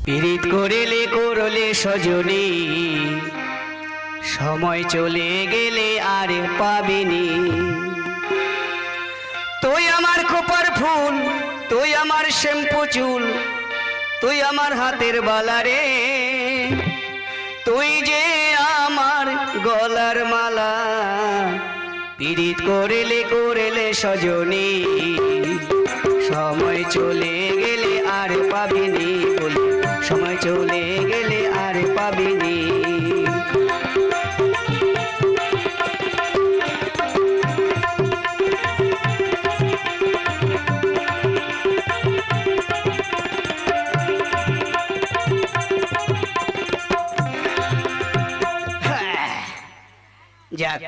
পীড়িত করিলে করলে সজনী, সময় চলে গেলে আর পাবিনি। তুই আমার খোপার ফুল, তুই আমার শ্যাম্পু চুল, তুই আমার হাতের বালা রে, তুই যে আমার গলার মালা। পীড়িত করিলে করলে সজনী, সময় চলে গেলে আর পাবিনি বলি, সময় চলে গেলে আর পাবিনি। যাক,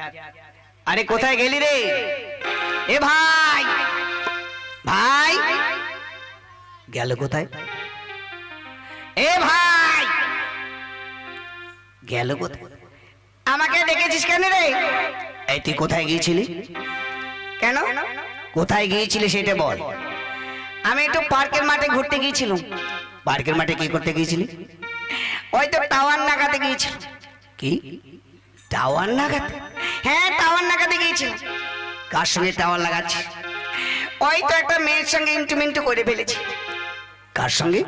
আরে কোথায় গেলি রে? এ ভাই, ভাই গেল কোথায়? এ ভাই গেল কোথায়? আমাকে ডেকেছিস কেন রে? এই তুই কোথায় গিয়েছিলি? কেন কোথায় গিয়েছিলি সেটা বল। আমি একটু পার্কের মাঠে ঘুরতে গিয়েছিলাম। পার্কের মাঠে কি করতে গিয়েছিলি? ওই তো টাওয়ার নাগাতে গিয়েছিল। কি টাওয়ার নাগাতে? হ্যাঁ, টাওয়ার নাগাতে গিয়েছিলাম। কার সঙ্গে টাওয়ার লাগাচ্ছি? ওই তো একটা মেয়ের সঙ্গে ইন্টুমিন্টু করে ফেলেছি। কার সঙ্গে?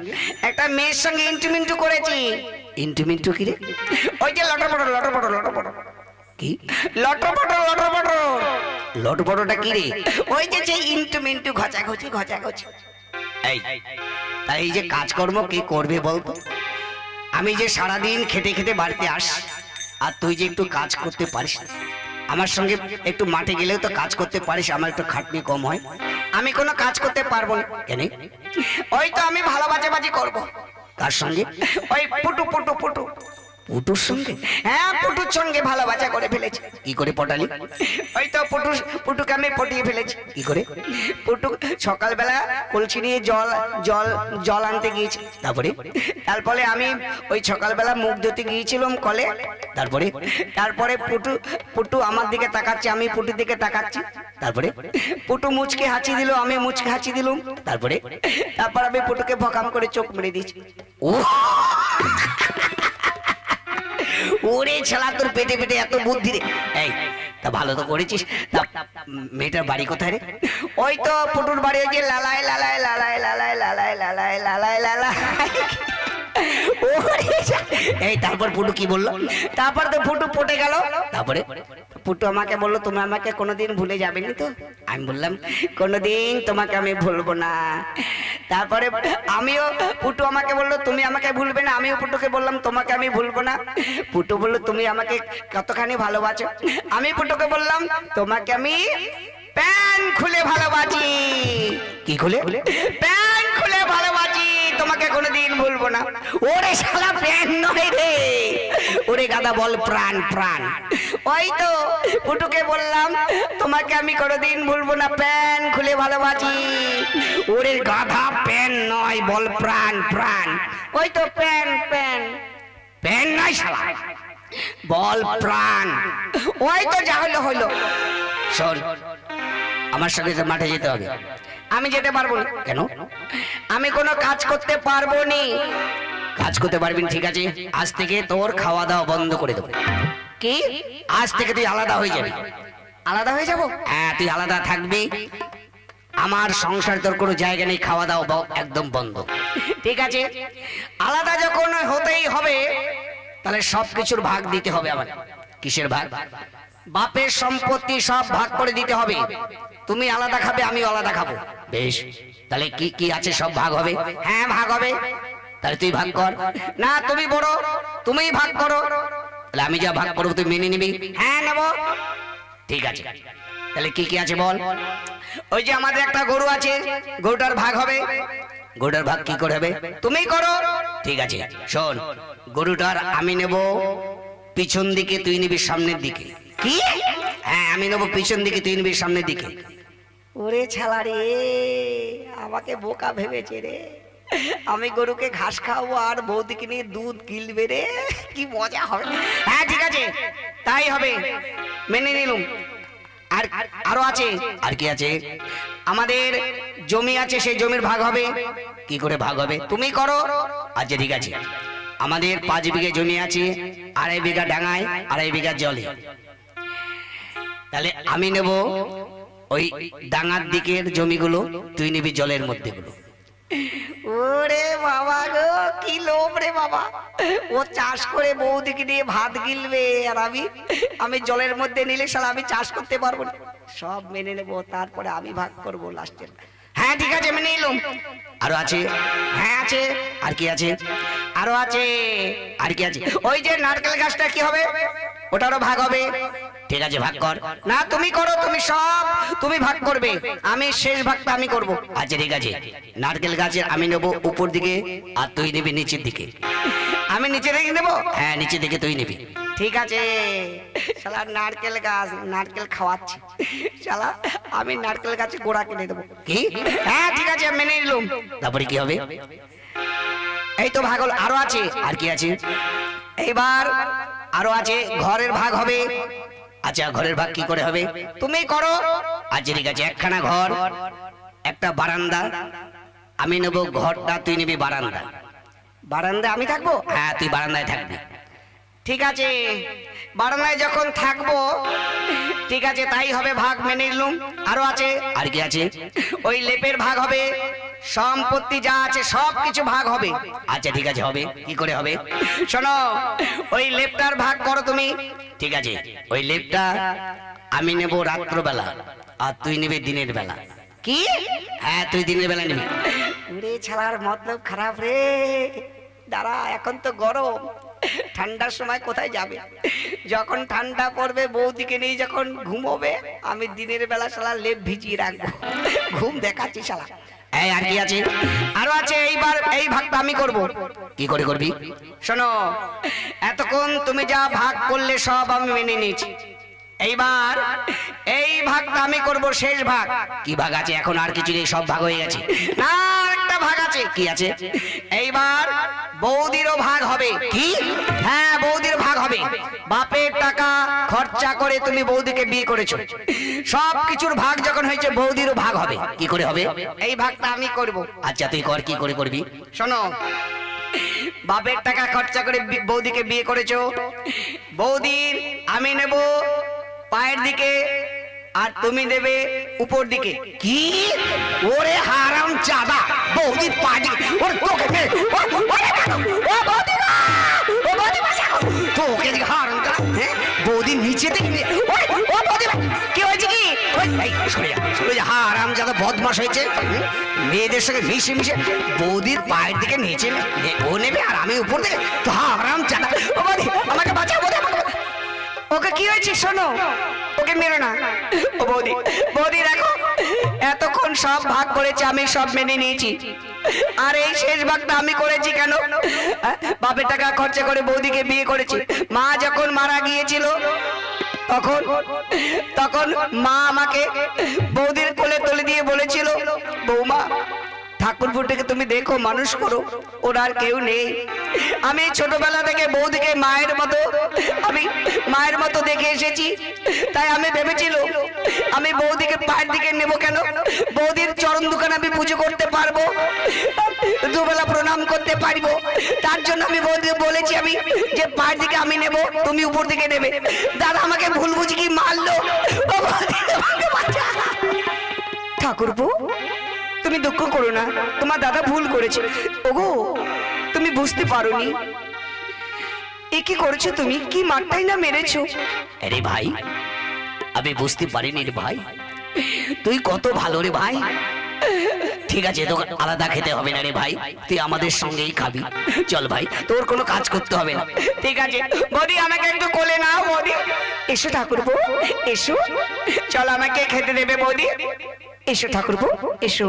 একটা মেয়ের সঙ্গে ইন্টুমিন্টু করেছি। ইন্টুমিন্টু কি রে? ওই যে লটপট লটপট লটপট। কি লটপট লটপট? লটপটটা কি রে? ওই যে সেই ইন্টুমিন্টু ঘচাঘচি ঘচাঘচি। এই তাই এই যে কাজকর্ম কি করবে বলতো? আমি যে সারাদিন খেটে খেটে বাড়িতে আস, আর তুই যে একটু কাজ করতে পারিস, আমার সঙ্গে একটু মাঠে গেলেও তো কাজ করতে পারিস, আমার একটু খাটনি কম হয়। আমি কোনো কাজ করতে পারবো না কেন? ওই তো আমি ভালো বাজাবাজি করবো। কার সঙ্গে? ওই পুটু পুটু পুটু। পুটুর সঙ্গে? হ্যাঁ, পুটুর সঙ্গে ভালো বাজা করে ফেলেছি। কি করে পটালি? ওই তো পুটুকে আমি পটিয়ে ফেলেছি। কি করে? পুটু সকালবেলা কলসি নিয়ে জল জল জল আনতে গিয়েছি। তারপরে আমি ওই সকালবেলা মুখ ধুতে গিয়েছিলাম কলে। তারপরে পুটু আমার দিকে তাকাচ্ছে, আমি পুটুর দিকে তাকাচ্ছি। তারপরে পুটু মুচকে হাঁচি দিল, আমি মুচকে হাঁচি দিলুম। তারপর আমি পুটুকে ভকাম করে চোখ মেরে দিয়েছি। ও ওরে শালা, তোর পেটে পেটে এত বুদ্ধি রে! এই তা ভালো তো করেছিস। তা মেয়েটার বাড়ি কোথায় রে? ওই তো পুটুর বাড়ি ওই যে লালায় লালায় লালায় লালায় লালায় লালায় লালায় লালায়। এই তারপর পুটু কি বললো? তারপর তো পুটু পটে গেল। তারপরে পুটু আমাকে বললো, তুমি আমাকে কোনোদিন ভুলে যাবে না তো? আমি বললাম, কোনোদিন তোমাকে আমি ভুলবো না। তারপরে পুটু আমাকে বললো, তুমি আমাকে ভুলবে না। আমিও পুটুকে বললাম, তোমাকে আমি ভুলবো না। পুটু বললো, তুমি আমাকে কতখানি ভালোবাসো? আমি পুটুকে বললাম, তোমাকে আমি প্যান খুলে ভালোবাসি। কি খুলে? প্যান খুলে ভালোবাসি, তোমাকে কোনোদিন ভুলবো না। ওরে শালা, প্যান নয় রে, ওরে গাদা বল প্রাণ প্রাণ। ওই তো পুটুকে বললাম, তোমাকে আমি কোনোদিন ভুলবো না, প্যান খুলে ভালোবাসি। ওরে গাধা, প্যান নয়, বল প্রাণ প্রাণ। ওই তো প্যান প্যান প্যান নয় শালা, বল প্রাণ। ওই তো যা হলো হলো। শোন, আমার সঙ্গে মাঠে যেতে হবে। আমি যেতে পারবো না। কেন? আমি কোনো কাজ করতে পারবো নি। কাজ করতে পারবি না? ঠিক আছে, আজ থেকে তোর খাওয়া দাওয়া বন্ধ করে দেবো। কি? আজ থেকে তুই আলাদা হয়ে যাবি। আলাদা হয়ে যাবো? হ্যাঁ, তুই আলাদা থাকবি। আমার সংসার তোর কোনো জায়গা নেই, খাওয়া দাওয়া একদম বন্ধ। ঠিক আছে, আলাদা যখন হতেই হবে, তাহলে সবকিছুর ভাগ দিতে হবে আমার। কিসের ভাগ? বাপের সম্পত্তি সব ভাগ করে দিতে হবে। তুমি আলাদা খাবে, আমি আলাদা খাবো। বেশ, তাহলে কি কি আছে সব ভাগ হবে? হ্যাঁ, ভাগ হবে। তাহলে তুই ভাগ কর। না, তুমি বড়, তুমিই ভাগ করো। তাহলে আমি যা ভাগ করবো তুই মেনে নিবি? হ্যাঁ, নেব। ঠিক আছে, তাহলে কি কি আছে বল। ওই যে আমাদের একটা গরু আছে, গরুটার ভাগ হবে। গরুটার ভাগ কি করে হবে? তুমি করো। ঠিক আছে, শোন, গরুটার আমি নেব পিছন দিকে, তুই নিবি সামনের দিকে। কি? হ্যাঁ, আমি নেবো পিছন দিকে, তুই নিবি সামনের দিকে। ওরে ছালা রে, আমাকে বোকা ভেবেছে রে। আমি গরুকে ঘাস খাওয়াবো আর বৌদিকে নিয়ে দুধ গিলবে রে, কি মজা হবে। হ্যাঁ ঠিক আছে, তাই হবে, মেনে নিলুম। আর আরো আছে। আর কি আছে? আমাদের জমি আছে, সেই জমির ভাগ হবে। কি করে ভাগ হবে? তুমি করো। আচ্ছা ঠিক আছে, আমাদের 5 বিঘে জমি আছে, 2.5 বিঘা ডাঙায়, 2.5 বিঘা জলে। তাহলে আমি নেব ওই ডাঙার দিকের জমিগুলো, তুই নিবি জলের মধ্যে গুলো। ওরে বাবা গো, কি লোভ রে বাবা! ও চাষ করে বৌদিকে নিয়ে ভাত গিলবে, আর আমি জলের মধ্যে নিলে শালা আমি চাষ করতে পারবো না। সব মেনে নেব, তারপরে আমি ভাগ করব লাস্টের। হ্যাঁ ঠিক আছে, মেনে নিলাম। আরো আছে? হ্যাঁ আছে। আর কি আছে? আরো আছে। আর কি আছে? ওই যে নারকেল গাছটা কি হবে? ওটারও ভাগ হবে। ঠিক আছে, ভাগ কর। না তুমি করো, তুমি ভাগ করবে, আমি শেষ ভাগটা আমি করব। আচ্ছা ঠিক আছে, নারকেল গাছের আমি নেব উপর দিকে, আর তুই নিবি নিচের দিকে। আমি নিচের দিকে নেব? হ্যাঁ নিচের দিকে তুই নিবি। ঠিক আছে। শালা নারকেল গাছ নারকেল খাওয়াচ্ছে, শালা আমি নারকেল গাছে গোড়া কিনে দেবো। কি? হ্যাঁ ঠিক আছে, মেনে নিলাম। তারপরে কি হবে? এই তো ভাগ হলো। আরো আছে। আর কি আছে? এইবার আরো আছে, ঘরের ভাগ হবে। আচ্ছা ঘরের ভাগ কি করে হবে? তুমি করো। আচ্ছা ঠিক আছে, একখানা ঘর, একটা বারান্দা, আমি নেব ঘরটা, তুই নিবি বারান্দা। বারান্দা আমি থাকবো? হ্যাঁ তুই বারান্দায় থাকবি। ঠিক আছে, বারান্দায় যখন থাকবো, ঠিক আছে তাই হবে, ভাগ মেনে নিলাম। আরো আছে। আর কি আছে? ওই লেপের ভাগ হবে, সম্পত্তি যা আছে সব কিছু ভাগ হবে। আচ্ছা ঠিক আছে, হবে। কি করে হবে? শোনো, ওই লেপটার ভাগ করো তুমি। ঠিক আছে, ওই লেপটা আমি নেব রাত্রবেলা, আর তুই নেবে দিনের বেলা। কি? হ্যাঁ তুই দিনের বেলা নিবি। রে ছাড়ার মতলব খারাপ রে। দাঁড়া, এখন তো গরম, ঠান্ডার সময় কোথায় যাবে? যখন ঠান্ডা পড়বে বৌদিকে নিয়ে যখন ঘুমোবে, আমি দিনের বেলা শালা লেপ ভিজিয়ে রাখবো, ঘুম দেখাচ্ছি শালা। এই আর কি আছে? আরো আছে। এইবার এই ভাগটা আমি করব। কি করে করবি? শোনো, এতক্ষণ তুমি যা ভাগ করলে সব আমি মেনে নিয়েছি, এইবার এই ভাগটা আমি করব, শেষ ভাগ। কি ভাগ আছে? এখন আর কিছু নেই, সব ভাগ হয়ে গেছে। না, একটা ভাগ আছে। কি আছে? এইবার বৌদিরও ভাগ হবে। কি? হ্যাঁ বৌদির ভাগ হবে। বাপের টাকা খরচা করে তুমি বৌদিকে বিয়ে করেছো, সব কিছুর ভাগ যখন হয়েছে বৌদিরও ভাগ হবে। কি করে হবে? এই ভাগটা আমি করব। আচ্ছা তুই কর। কি করে করবি? শোনো, বাপের টাকা খরচা করে বৌদিকে বিয়ে করেছো, বৌদির আমি নেব পায়ের দিকে, আর তুমি দেবে উপর দিকে। কি? ওরে হারাম জাদা, বৌদির পাজি ওর তোকে নে, ও বৌদি না, ও বৌদি বাঁচাও, তোকে যে হারাম জাদা, হ্যাঁ বৌদি নিচে দেখবে। ও বৌদি কি হয়েছে? কি এই সরে যা, হারাম জাদা বদমাশ হয়েছে। মেয়েদের সঙ্গে মিশে মিশে বৌদির পায়ের দিকে নিচে ও নেবে, আর আমি উপর দিকে। তো হারাম জাদা, ও বৌদি আমাকে বাঁচাও, বৌদি আমাকে। ওকে কি হয়েছে? শোনো, ওকে মেরো না। ও বৌদি, বৌদি দেখো, এতক্ষণ সব ভাগ করেছে, আমি সব মেনে নিয়েছি, আর এই শেষ ভাগটা আমি করেছি কেন? বাপের টাকা খরচা করে বৌদিকে বিয়ে করেছি। মা যখন মারা গিয়েছিল, তখন মা আমাকে বৌদির কোলে তুলে দিয়ে বলেছিল, বৌমা ঠাকুরপুরটাকে তুমি দেখো, মানুষ করো, ওর আর কেউ নেই। আমি ছোটবেলা থেকে বৌদিকে মায়ের মতো দেখে এসেছি, তাই আমি ভেবেছিল আমি বৌদিকে পায়ের দিকে নেব কেন? বৌদির চরণ দোকান আমি পুজো করতে পারবো, দুবেলা প্রণাম করতে পারবো, তার জন্য আমি বৌদিকে বলেছি আমি যে পায়ের দিকে আমি নেব, তুমি উপর দিকে নেবে। দাদা আমাকে ভুল বুঝি কি মারলো। ঠাকুরপো তুমি দুঃখ করো না, তোমার দাদা ভুল করেছে। ওগো তুমি বুঝতে পারোনি, এ কি করেছো তুমি? কি মারটাই না মেরেছো। আরে ভাই আমি বুঝতে পারিনি রে ভাই, তুই কত ভালো রে ভাই। ঠিক আছে, তোকে আলাদা খেতে হবে না রে ভাই, তুই আমাদের সঙ্গেই খাবি। চল ভাই, তোর কোনো কাজ করতে হবে না। ঠিক আছে বৌদি, আমাকে একটু কোলে নাও। বৌদি এসো, ঠাকুরপো এসো, চল আমাকে খেতে দেবে বৌদি। এসো ঠাকুরপো এসো।